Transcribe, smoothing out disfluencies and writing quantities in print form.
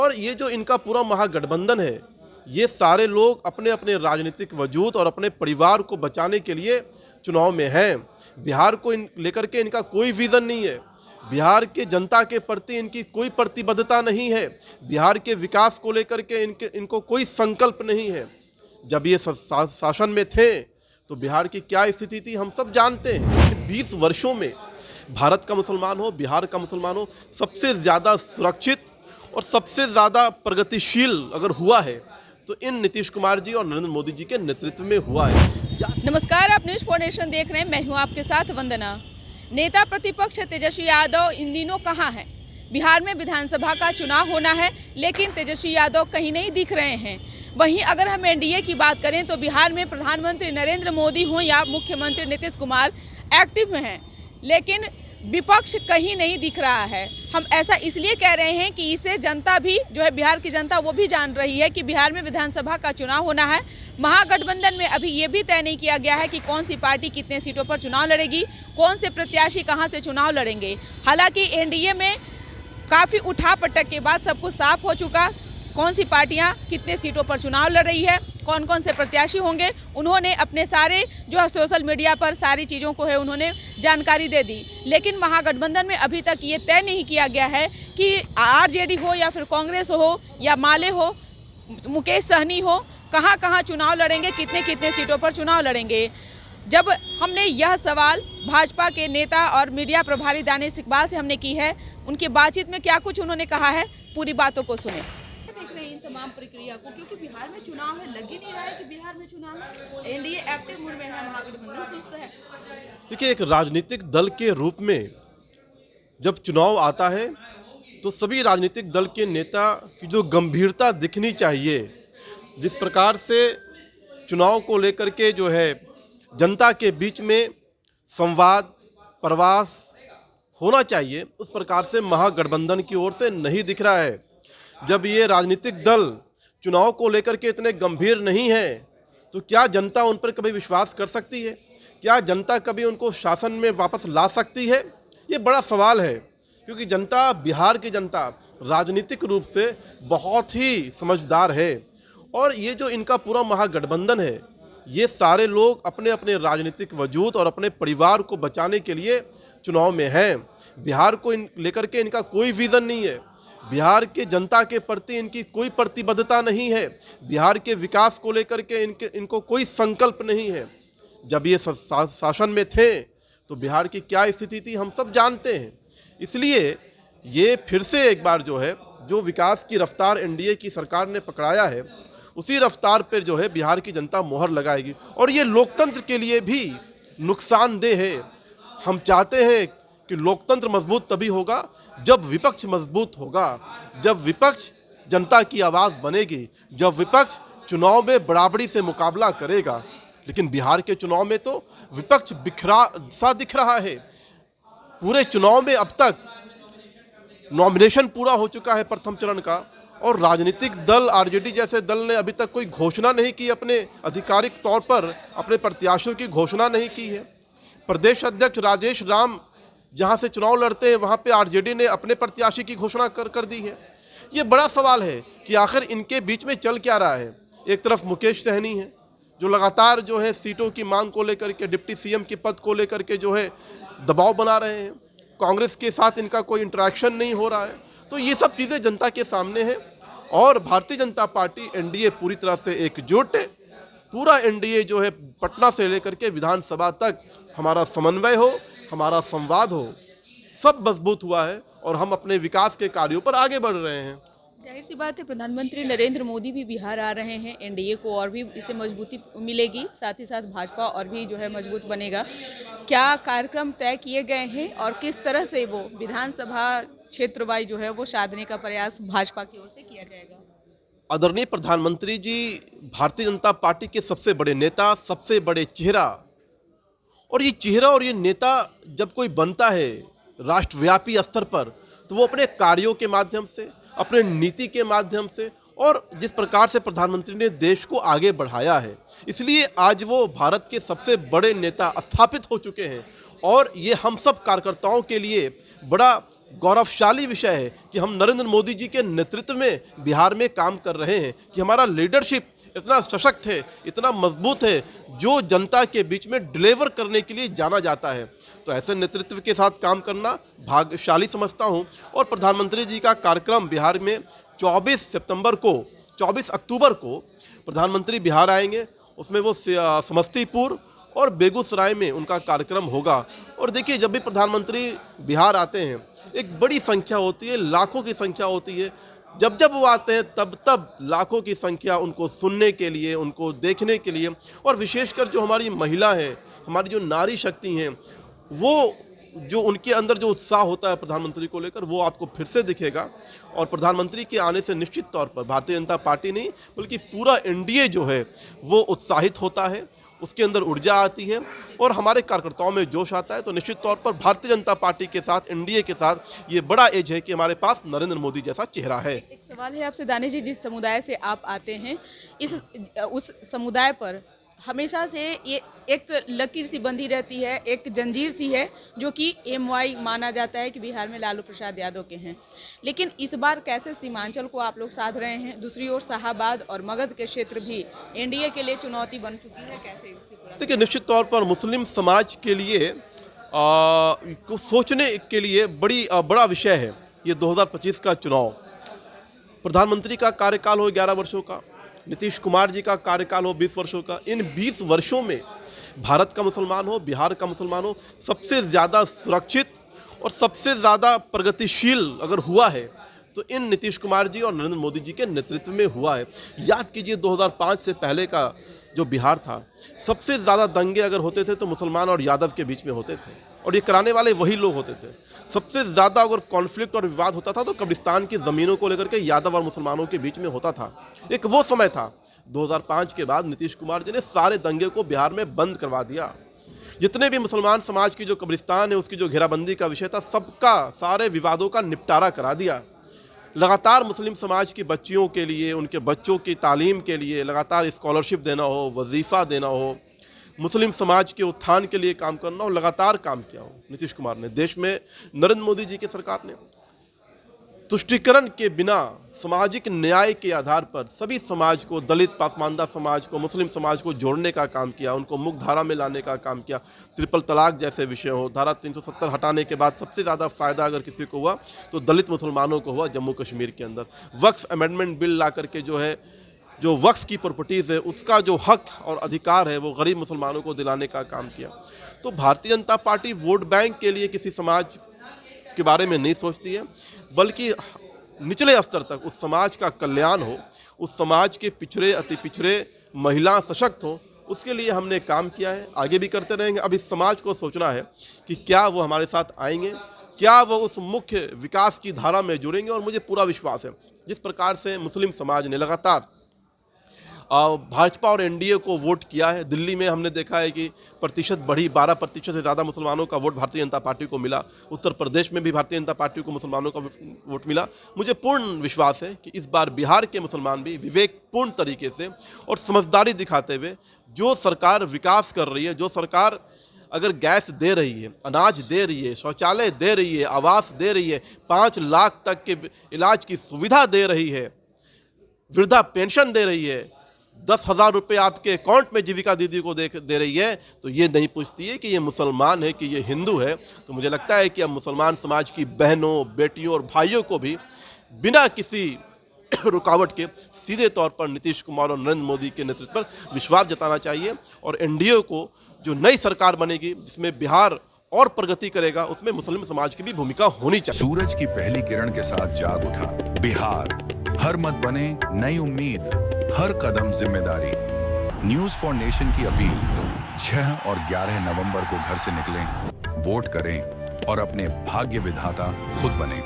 और ये जो इनका पूरा महागठबंधन है, ये सारे लोग अपने अपने राजनीतिक वजूद और अपने परिवार को बचाने के लिए चुनाव में हैं। बिहार को लेकर के इनका कोई विज़न नहीं है। बिहार के जनता के प्रति इनकी कोई प्रतिबद्धता नहीं है। बिहार के विकास को लेकर के इनको कोई संकल्प नहीं है। जब ये शासन में थे तो बिहार की क्या स्थिति थी हम सब जानते हैं। 20 वर्षों में भारत का मुसलमान हो, बिहार का मुसलमान हो, सबसे ज़्यादा सुरक्षित और सबसे ज़्यादा प्रगतिशील अगर हुआ है तो इन नीतीश कुमार जी और नरेंद्र मोदी जी के नेतृत्व में हुआ है। नमस्कार, आप न्यूज़ 4 नेशन देख रहे हैं। मैं हूं आपके साथ वंदना। नेता प्रतिपक्ष तेजस्वी यादव इन दिनों कहां हैं? बिहार में विधानसभा का चुनाव होना है, लेकिन तेजस्वी यादव कहीं नहीं दिख रहे हैं। वहीं अगर हम एनडीए की बात करें तो बिहार में प्रधानमंत्री नरेंद्र मोदी हों या मुख्यमंत्री नीतीश कुमार एक्टिव में हैं, लेकिन विपक्ष कहीं नहीं दिख रहा है। हम ऐसा इसलिए कह रहे हैं कि इसे जनता भी जो है, बिहार की जनता वो भी जान रही है कि बिहार में विधानसभा का चुनाव होना है। महागठबंधन में अभी ये भी तय नहीं किया गया है कि कौन सी पार्टी कितने सीटों पर चुनाव लड़ेगी, कौन से प्रत्याशी कहां से चुनाव लड़ेंगे। हालांकि एनडीए में काफ़ी उठापटक के बाद सब कुछ साफ हो चुका, कौन सी पार्टियां कितने सीटों पर चुनाव लड़ रही है, कौन कौन से प्रत्याशी होंगे। उन्होंने अपने सारे जो सोशल मीडिया पर सारी चीज़ों को है उन्होंने जानकारी दे दी। लेकिन महागठबंधन में अभी तक ये तय नहीं किया गया है कि आरजेडी हो या फिर कांग्रेस हो या माले हो, मुकेश सहनी हो, कहाँ कहाँ चुनाव लड़ेंगे, कितने कितने सीटों पर चुनाव लड़ेंगे। जब हमने यह सवाल भाजपा के नेता और मीडिया प्रभारी दानिश इकबाल से हमने की है, उनकी बातचीत में क्या कुछ उन्होंने कहा है, पूरी बातों को सुने। देख रहे हैं इन तमाम प्रक्रिया को, क्योंकि बिहार में चुनाव है, लग ही नहीं रहा है कि बिहार में चुनाव है। एनडीए एक्टिव मोड में है, महागठबंधन सुस्त है। देखिए, एक राजनीतिक दल के रूप में जब चुनाव आता है तो सभी राजनीतिक दल के नेता की जो गंभीरता दिखनी चाहिए, जिस प्रकार से चुनाव को लेकर के जो है जनता के बीच में संवाद प्रवास होना चाहिए, उस प्रकार से महागठबंधन की ओर से नहीं दिख रहा है। जब ये राजनीतिक दल चुनाव को लेकर के इतने गंभीर नहीं है तो क्या जनता उन पर कभी विश्वास कर सकती है? क्या जनता कभी उनको शासन में वापस ला सकती है? ये बड़ा सवाल है, क्योंकि जनता, बिहार की जनता राजनीतिक रूप से बहुत ही समझदार है। और ये जो इनका पूरा महागठबंधन है, ये सारे लोग अपने अपने राजनीतिक वजूद और अपने परिवार को बचाने के लिए चुनाव में हैं। बिहार को लेकर के इनका कोई विज़न नहीं है। बिहार के जनता के प्रति इनकी कोई प्रतिबद्धता नहीं है। बिहार के विकास को लेकर के इनको कोई संकल्प नहीं है। जब ये शासन में थे तो बिहार की क्या स्थिति थी हम सब जानते हैं। इसलिए ये फिर से एक बार जो है, जो विकास की रफ्तार एनडीए की सरकार ने पकड़ाया है, उसी रफ्तार पर जो है बिहार की जनता मोहर लगाएगी। और ये लोकतंत्र के लिए भी नुकसानदेह है। हम चाहते हैं कि लोकतंत्र मजबूत तभी होगा जब विपक्ष मजबूत होगा, जब विपक्ष जनता की आवाज़ बनेगी, जब विपक्ष चुनाव में बराबरी से मुकाबला करेगा। लेकिन बिहार के चुनाव में तो विपक्ष बिखरा सा दिख रहा है। पूरे चुनाव में अब तक नॉमिनेशन पूरा हो चुका है प्रथम चरण का, और राजनीतिक दल आरजेडी जैसे दल ने अभी तक कोई घोषणा नहीं की, अपने आधिकारिक तौर पर अपने प्रत्याशियों की घोषणा नहीं की है। प्रदेश अध्यक्ष राजेश राम जहां से चुनाव लड़ते हैं वहां पे आरजेडी ने अपने प्रत्याशी की घोषणा कर दी है। ये बड़ा सवाल है कि आखिर इनके बीच में चल क्या रहा है। एक तरफ मुकेश सहनी है जो लगातार जो है सीटों की मांग को लेकर के, डिप्टी सीएम के पद को लेकर के जो है दबाव बना रहे हैं। कांग्रेस के साथ इनका कोई इंटरेक्शन नहीं हो रहा है। तो ये सब चीज़ें जनता के सामने है। और भारतीय जनता पार्टी एनडीए पूरी तरह से एकजुट है। पूरा एनडीए जो है पटना से लेकर के विधानसभा तक हमारा समन्वय हो, हमारा संवाद हो, सब मजबूत हुआ है और हम अपने विकास के कार्यों पर आगे बढ़ रहे हैं। जाहिर सी बात है, प्रधानमंत्री नरेंद्र मोदी भी बिहार आ रहे हैं, एनडीए को और भी इससे मजबूती मिलेगी, साथ ही साथ भाजपा और भी जो है मजबूत बनेगा। क्या कार्यक्रम तय किए गए हैं और किस तरह से वो विधानसभा क्षेत्र वाइज जो है वो साधने का प्रयास भाजपा की ओर से किया जाएगा? आदरणीय प्रधानमंत्री जी भारतीय जनता पार्टी के सबसे बड़े नेता, सबसे बड़े चेहरा, और ये चेहरा और ये नेता जब कोई बनता है राष्ट्रव्यापी स्तर पर, तो वो अपने कार्यों के माध्यम से, अपने नीति के माध्यम से, और जिस प्रकार से प्रधानमंत्री ने देश को आगे बढ़ाया है, इसलिए आज वो भारत के सबसे बड़े नेता स्थापित हो चुके हैं। और ये हम सब कार्यकर्ताओं के लिए बड़ा गौरवशाली विषय है कि हम नरेंद्र मोदी जी के नेतृत्व में बिहार में काम कर रहे हैं, कि हमारा लीडरशिप इतना सशक्त है, इतना मजबूत है, जो जनता के बीच में डिलीवर करने के लिए जाना जाता है। तो ऐसे नेतृत्व के साथ काम करना भाग्यशाली समझता हूं। और प्रधानमंत्री जी का कार्यक्रम बिहार में 24 अक्टूबर को प्रधानमंत्री बिहार आएंगे। उसमें वो समस्तीपुर और बेगूसराय में उनका कार्यक्रम होगा। और देखिए, जब भी प्रधानमंत्री बिहार आते हैं एक बड़ी संख्या होती है, लाखों की संख्या होती है। जब जब वो आते हैं तब लाखों की संख्या उनको सुनने के लिए, उनको देखने के लिए, और विशेषकर जो हमारी महिला है, हमारी जो नारी शक्ति हैं, वो जो उनके अंदर जो उत्साह होता है प्रधानमंत्री को लेकर, वो आपको फिर से दिखेगा। और प्रधानमंत्री के आने से निश्चित तौर पर भारतीय जनता पार्टी नहीं बल्कि पूरा एनडीए जो है वो उत्साहित होता है, उसके अंदर ऊर्जा आती है और हमारे कार्यकर्ताओं में जोश आता है। तो निश्चित तौर पर भारतीय जनता पार्टी के साथ, एनडीए के साथ ये बड़ा एज है कि हमारे पास नरेंद्र मोदी जैसा चेहरा है। एक सवाल है आपसे दानिश जी, जिस समुदाय से आप आते हैं, उस समुदाय पर हमेशा से ये एक लकीर सी बंधी रहती है, एक जंजीर सी है, जो कि एमवाई माना जाता है कि बिहार में लालू प्रसाद यादव के हैं। लेकिन इस बार कैसे सीमांचल को आप लोग साध रहे हैं? दूसरी ओर शाहाबाद और मगध के क्षेत्र भी एनडीए के लिए चुनौती बन चुकी है, कैसे उसकी पूरा? देखिए, निश्चित तौर पर मुस्लिम समाज के लिए को सोचने के लिए बड़ा विषय है ये 2025 का चुनाव। प्रधानमंत्री का कार्यकाल हो 11 वर्षों का, नीतीश कुमार जी का कार्यकाल हो 20 वर्षों का। इन 20 वर्षों में भारत का मुसलमान हो, बिहार का मुसलमान हो, सबसे ज़्यादा सुरक्षित और सबसे ज़्यादा प्रगतिशील अगर हुआ है तो इन नीतीश कुमार जी और नरेंद्र मोदी जी के नेतृत्व में हुआ है। याद कीजिए, 2005 से पहले का जो बिहार था, सबसे ज़्यादा दंगे अगर होते थे तो मुसलमान और यादव के बीच में होते थे, और ये कराने वाले वही लोग होते थे। सबसे ज़्यादा अगर कॉन्फ्लिक्ट और विवाद होता था तो कब्रिस्तान की ज़मीनों को लेकर के यादव और मुसलमानों के बीच में होता था। एक वो समय था। 2005 के बाद नीतीश कुमार जी ने सारे दंगे को बिहार में बंद करवा दिया। जितने भी मुसलमान समाज की जो कब्रिस्तान है, उसकी जो घेराबंदी का विषय था, सबका, सारे विवादों का निपटारा करा दिया। लगातार मुस्लिम समाज की बच्चियों के लिए, उनके बच्चों की तालीम के लिए लगातार स्कॉलरशिप देना हो, वजीफ़ा देना हो, मुस्लिम समाज के उत्थान के लिए काम करना हो, लगातार काम किया हो नीतीश कुमार ने। देश में नरेंद्र मोदी जी की सरकार ने तुष्टीकरण के बिना सामाजिक न्याय के आधार पर सभी समाज को, दलित, पासमानदा समाज को, मुस्लिम समाज को जोड़ने का काम किया, उनको मुख्य धारा में लाने का काम किया। ट्रिपल तलाक जैसे विषय हो, धारा 370 हटाने के बाद सबसे ज़्यादा फ़ायदा अगर किसी को हुआ तो दलित मुसलमानों को हुआ जम्मू कश्मीर के अंदर। वक्फ अमेंडमेंट बिल ला करके जो है, जो वक्फ की प्रॉपर्टीज़ है उसका जो हक और अधिकार है वो गरीब मुसलमानों को दिलाने का काम किया। तो Bharatiya Janata party vote bank के लिए किसी समाज के बारे में नहीं सोचती है, बल्कि निचले स्तर तक उस समाज का कल्याण हो, उस समाज के पिछड़े, अति पिछड़े, महिला सशक्त हो, उसके लिए हमने काम किया है, आगे भी करते रहेंगे। अब इस समाज को सोचना है कि क्या वो हमारे साथ आएंगे, क्या वो उस मुख्य विकास की धारा में जुड़ेंगे। और मुझे पूरा विश्वास है, जिस प्रकार से मुस्लिम समाज ने लगातार भाजपा और एनडीए को वोट किया है। दिल्ली में हमने देखा है कि प्रतिशत बढ़ी, 12% से ज़्यादा मुसलमानों का वोट भारतीय जनता पार्टी को मिला। उत्तर प्रदेश में भी भारतीय जनता पार्टी को मुसलमानों का वोट मिला। मुझे पूर्ण विश्वास है कि इस बार बिहार के मुसलमान भी विवेकपूर्ण तरीके से और समझदारी दिखाते हुए, जो सरकार विकास कर रही है, जो सरकार अगर गैस दे रही है, अनाज दे रही है, शौचालय दे रही है, आवास दे रही है, 5 लाख तक के इलाज की सुविधा दे रही है, वृद्धा पेंशन दे रही है, 10,000 रुपये आपके अकाउंट में जीविका दीदी को दे रही है, तो ये नहीं पूछती है कि ये मुसलमान है कि ये हिंदू है। तो मुझे लगता है कि अब मुसलमान समाज की बहनों, बेटियों और भाइयों को भी बिना किसी रुकावट के सीधे तौर पर नीतीश कुमार और नरेंद्र मोदी के नेतृत्व पर विश्वास जताना चाहिए। और एनडीए को जो नई सरकार बनेगी, जिसमें बिहार और प्रगति करेगा, उसमें मुस्लिम समाज की भी भूमिका होनी चाहिए। सूरज की पहली किरण के साथ जाग उठा बिहार, हर मत बने नई उम्मीद, हर कदम जिम्मेदारी। न्यूज़ फॉर नेशन की अपील, 6 और 11 नवंबर को घर से निकलें, वोट करें और अपने भाग्य विधाता खुद बनें।